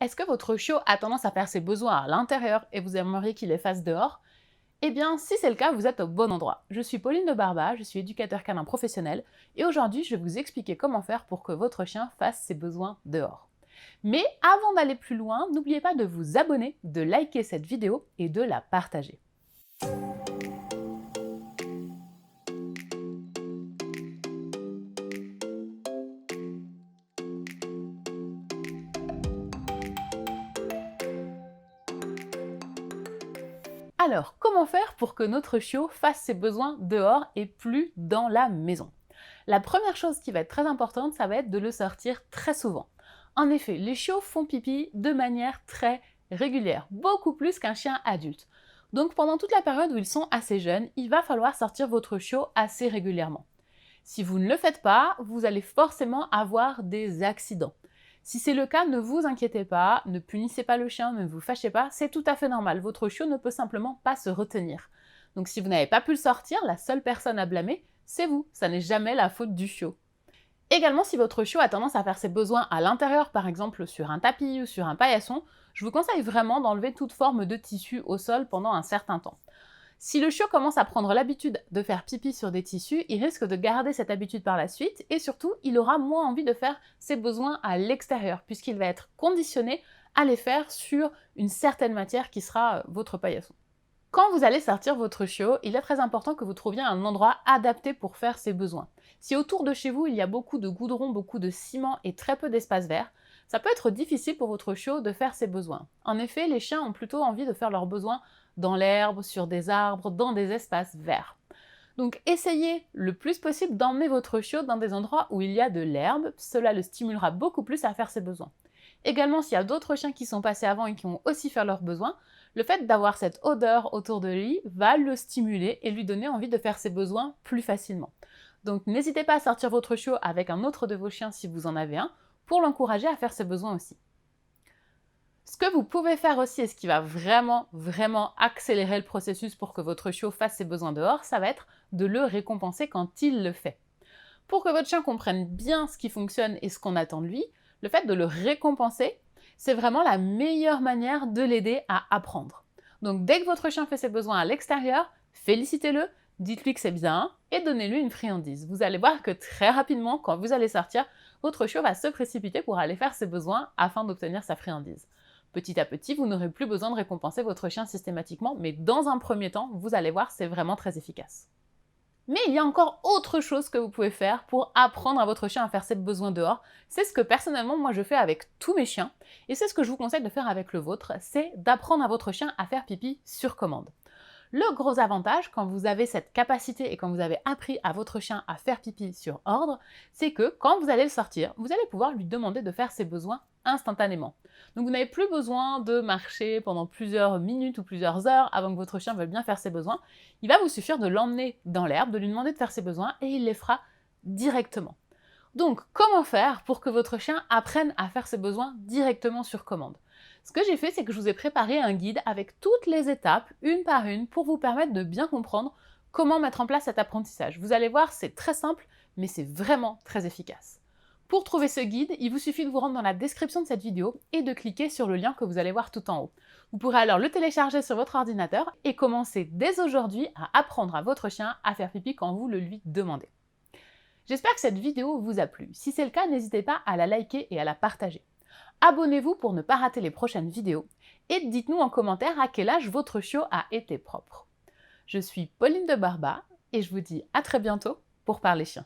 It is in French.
Est-ce que votre chiot a tendance à faire ses besoins à l'intérieur et vous aimeriez qu'il les fasse dehors? Eh bien, si c'est le cas, vous êtes au bon endroit. Je suis Pauline de Barba, je suis éducateur canin professionnel et aujourd'hui, je vais vous expliquer comment faire pour que votre chien fasse ses besoins dehors. Mais avant d'aller plus loin, n'oubliez pas de vous abonner, de liker cette vidéo et de la partager. Alors, comment faire pour que notre chiot fasse ses besoins dehors et plus dans la maison? La première chose qui va être très importante, ça va être de le sortir très souvent. En effet, les chiots font pipi de manière très régulière, beaucoup plus qu'un chien adulte. Donc pendant toute la période où ils sont assez jeunes, il va falloir sortir votre chiot assez régulièrement. Si vous ne le faites pas, vous allez forcément avoir des accidents. Si c'est le cas, ne vous inquiétez pas, ne punissez pas le chien, ne vous fâchez pas, c'est tout à fait normal. Votre chiot ne peut simplement pas se retenir. Donc si vous n'avez pas pu le sortir, la seule personne à blâmer, c'est vous. Ça n'est jamais la faute du chiot. Également, si votre chiot a tendance à faire ses besoins à l'intérieur, par exemple sur un tapis ou sur un paillasson, je vous conseille vraiment d'enlever toute forme de tissu au sol pendant un certain temps. Si le chiot commence à prendre l'habitude de faire pipi sur des tissus, il risque de garder cette habitude par la suite et surtout, il aura moins envie de faire ses besoins à l'extérieur puisqu'il va être conditionné à les faire sur une certaine matière qui sera votre paillasson. Quand vous allez sortir votre chiot, il est très important que vous trouviez un endroit adapté pour faire ses besoins. Si autour de chez vous, il y a beaucoup de goudron, beaucoup de ciment et très peu d'espace vert, ça peut être difficile pour votre chiot de faire ses besoins. En effet, les chiens ont plutôt envie de faire leurs besoins dans l'herbe, sur des arbres, dans des espaces verts. Donc essayez le plus possible d'emmener votre chiot dans des endroits où il y a de l'herbe, cela le stimulera beaucoup plus à faire ses besoins. Également, s'il y a d'autres chiens qui sont passés avant et qui vont aussi faire leurs besoins, le fait d'avoir cette odeur autour de lui va le stimuler et lui donner envie de faire ses besoins plus facilement. Donc n'hésitez pas à sortir votre chiot avec un autre de vos chiens si vous en avez un, pour l'encourager à faire ses besoins aussi. Ce que vous pouvez faire aussi, et ce qui va vraiment accélérer le processus pour que votre chiot fasse ses besoins dehors, ça va être de le récompenser quand il le fait. Pour que votre chien comprenne bien ce qui fonctionne et ce qu'on attend de lui, le fait de le récompenser, c'est vraiment la meilleure manière de l'aider à apprendre. Donc dès que votre chien fait ses besoins à l'extérieur, félicitez-le, dites-lui que c'est bien et donnez-lui une friandise. Vous allez voir que très rapidement, quand vous allez sortir, votre chiot va se précipiter pour aller faire ses besoins afin d'obtenir sa friandise. Petit à petit, vous n'aurez plus besoin de récompenser votre chien systématiquement, mais dans un premier temps, vous allez voir, c'est vraiment très efficace. Mais il y a encore autre chose que vous pouvez faire pour apprendre à votre chien à faire ses besoins dehors. C'est ce que personnellement, moi je fais avec tous mes chiens, et c'est ce que je vous conseille de faire avec le vôtre, c'est d'apprendre à votre chien à faire pipi sur commande. Le gros avantage, quand vous avez cette capacité et quand vous avez appris à votre chien à faire pipi sur ordre, c'est que quand vous allez le sortir, vous allez pouvoir lui demander de faire ses besoins instantanément. Donc vous n'avez plus besoin de marcher pendant plusieurs minutes ou plusieurs heures avant que votre chien veuille bien faire ses besoins. Il va vous suffire de l'emmener dans l'herbe, de lui demander de faire ses besoins et il les fera directement. Donc comment faire pour que votre chien apprenne à faire ses besoins directement sur commande? Ce que j'ai fait, c'est que je vous ai préparé un guide avec toutes les étapes, une par une, pour vous permettre de bien comprendre comment mettre en place cet apprentissage. Vous allez voir, c'est très simple, mais c'est vraiment très efficace. Pour trouver ce guide, il vous suffit de vous rendre dans la description de cette vidéo et de cliquer sur le lien que vous allez voir tout en haut. Vous pourrez alors le télécharger sur votre ordinateur et commencer dès aujourd'hui à apprendre à votre chien à faire pipi quand vous le lui demandez. J'espère que cette vidéo vous a plu. Si c'est le cas, n'hésitez pas à la liker et à la partager. Abonnez-vous pour ne pas rater les prochaines vidéos et dites-nous en commentaire à quel âge votre chiot a été propre. Je suis Pauline de Barba et je vous dis à très bientôt pour parler chien.